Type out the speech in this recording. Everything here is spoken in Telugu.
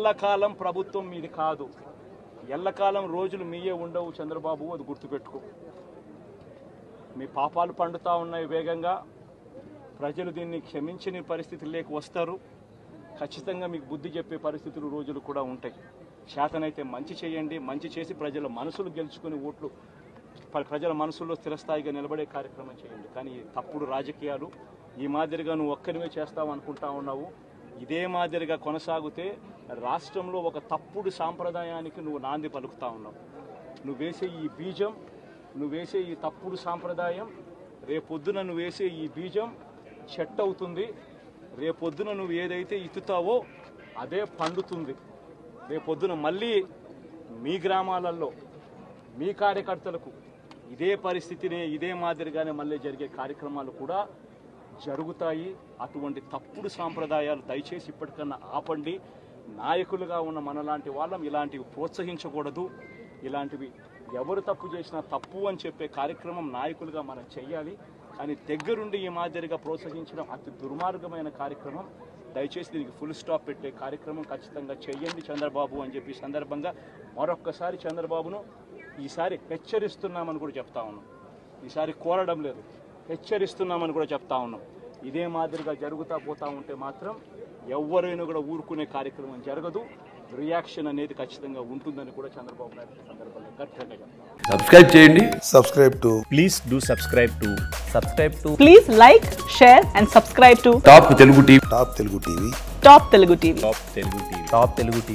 ఎల్లకాలం ప్రభుత్వం మీది కాదు, ఎల్లకాలం రోజులు మీయే ఉండవు చంద్రబాబు, అది గుర్తుపెట్టుకో. మీ పాపాలు పండుతూ ఉన్నాయి వేగంగా. ప్రజలు దీన్ని క్షమించని పరిస్థితుల్లోకి వస్తారు. ఖచ్చితంగా మీకు బుద్ధి చెప్పే పరిస్థితులు రోజులు కూడా ఉంటాయి. శాతనైతే మంచి చేయండి, మంచి చేసి ప్రజల మనసులు గెలుచుకుని ఓట్లు ప్రజల మనసుల్లో స్థిరస్థాయిగా నిలబడే కార్యక్రమం చేయండి. కానీ తప్పుడు రాజకీయాలు ఈ మాదిరిగా నువ్వు ఒక్కరివే చేస్తావు అనుకుంటా ఉన్నావు. ఇదే మాదిరిగా కొనసాగితే రాష్ట్రంలో ఒక తప్పుడు సాంప్రదాయానికి నువ్వు నాంది పలుకుతా ఉన్నావు. నువ్వు వేసే ఈ బీజం, నువ్వు వేసే ఈ తప్పుడు సాంప్రదాయం, రేపొద్దున నువ్వు వేసే ఈ బీజం చెట్టు అవుతుంది. రేపొద్దున నువ్వు ఏదైతే ఇత్తుతావో అదే పండుతుంది. రేపొద్దున మళ్ళీ మీ గ్రామాలలో మీ కార్యకర్తలకు ఇదే పరిస్థితినే, ఇదే మాదిరిగానే మళ్ళీ జరిగే కార్యక్రమాలు కూడా జరుగుతాయి. అటువంటి తప్పుడు సాంప్రదాయాలు దయచేసి ఇప్పటికన్నా ఆపండి. నాయకులుగా ఉన్న మనలాంటి వాళ్ళం ఇలాంటివి ప్రోత్సహించకూడదు. ఇలాంటివి ఎవరు తప్పు చేసినా తప్పు అని చెప్పే కార్యక్రమం నాయకులుగా మనం చెయ్యాలి. కానీ దగ్గరుండి ఈ మాదిరిగా ప్రోత్సహించడం అతి దుర్మార్గమైన కార్యక్రమం. దయచేసి దీనికి ఫుల్ స్టాప్ పెట్టే కార్యక్రమం ఖచ్చితంగా చెయ్యండి చంద్రబాబు అని చెప్పి సందర్భంగా మరొక్కసారి చంద్రబాబును ఈసారి హెచ్చరిస్తున్నామని కూడా చెప్తా ఉన్నాం. ఈసారి కోరడం లేదు, హెచ్చరిస్తున్నామని కూడా చెప్తా ఉన్నాం. ఇదే మాదిరిగా జరుగుతూ పోతూ ఉంటే మాత్రం ఎవరైనా కూడా ఊరుకునే కార్యక్రమం జరగదు. రియాక్షన్ అనేది ఖచ్చితంగా ఉంటుందని కూడా చంద్రబాబు నాయుడు సందర్భంగా గట్టిగా చెప్తాం. సబ్స్క్రైబ్ చేయండి. Please do subscribe to. Please like, share and subscribe to top Telugu TV. Top Telugu TV.